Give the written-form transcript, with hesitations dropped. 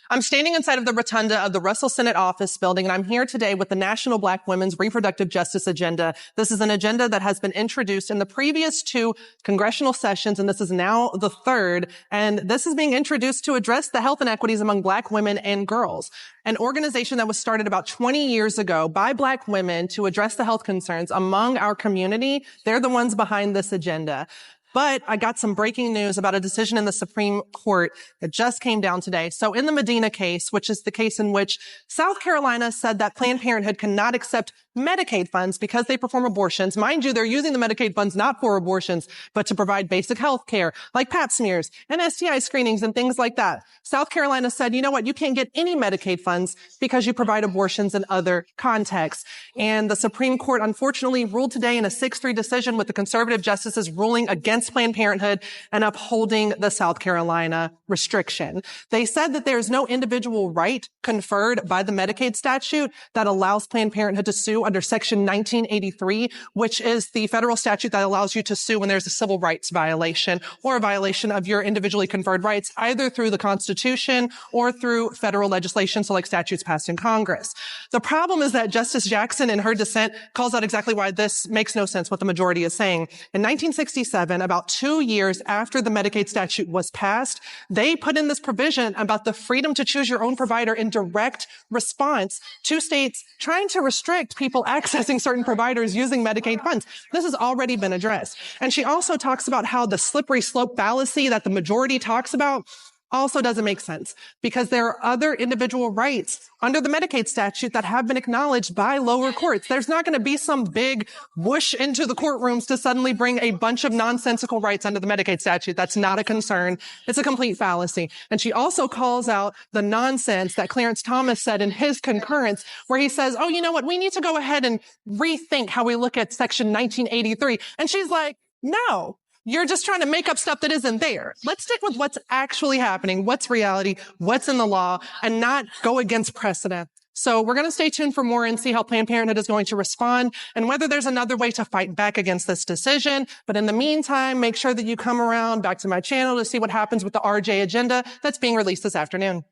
I'm standing inside of the rotunda of the Russell Senate office building, and I'm here today with the National Black Women's Reproductive Justice Agenda. This is an agenda that has been introduced in the previous 2 congressional sessions, and this is now the 3rd. And this is being introduced to address the health inequities among Black women and girls. An organization that was started about 20 years ago by Black women to address the health concerns among our community. They're the ones behind this agenda. But I got some breaking news about a decision in the Supreme Court that just came down today. So in the Medina case, which is the case in which South Carolina said that Planned Parenthood cannot accept Medicaid funds because they perform abortions. Mind you, they're using the Medicaid funds not for abortions, but to provide basic health care like Pap smears and STI screenings and things like that. South Carolina said, you know what, you can't get any Medicaid funds because you provide abortions in other contexts. And the Supreme Court unfortunately ruled today in a 6-3 decision with the conservative justices ruling against Planned Parenthood and upholding the South Carolina restriction. They said that there is no individual right conferred by the Medicaid statute that allows Planned Parenthood to sue under Section 1983, which is the federal statute that allows you to sue when there's a civil rights violation or a violation of your individually conferred rights, either through the Constitution or through federal legislation, so like statutes passed in Congress. The problem is that Justice Jackson, in her dissent, calls out exactly why this makes no sense, what the majority is saying. In 1967, about 2 years after the Medicaid statute was passed, they put in this provision about the freedom to choose your own provider in direct response to states trying to restrict people accessing certain providers using Medicaid funds. This has already been addressed. And she also talks about how the slippery slope fallacy that the majority talks about also doesn't make sense because there are other individual rights under the Medicaid statute that have been acknowledged by lower courts. There's not going to be some big whoosh into the courtrooms to suddenly bring a bunch of nonsensical rights under the Medicaid statute. That's not a concern. It's a complete fallacy. And she also calls out the nonsense that Clarence Thomas said in his concurrence, where he says, oh, you know what? We need to go ahead and rethink how we look at Section 1983. And she's like, no. You're just trying to make up stuff that isn't there. Let's stick with what's actually happening, what's reality, what's in the law, and not go against precedent. So we're going to stay tuned for more and see how Planned Parenthood is going to respond and whether there's another way to fight back against this decision. But in the meantime, make sure that you come around back to my channel to see what happens with the RJ agenda that's being released this afternoon.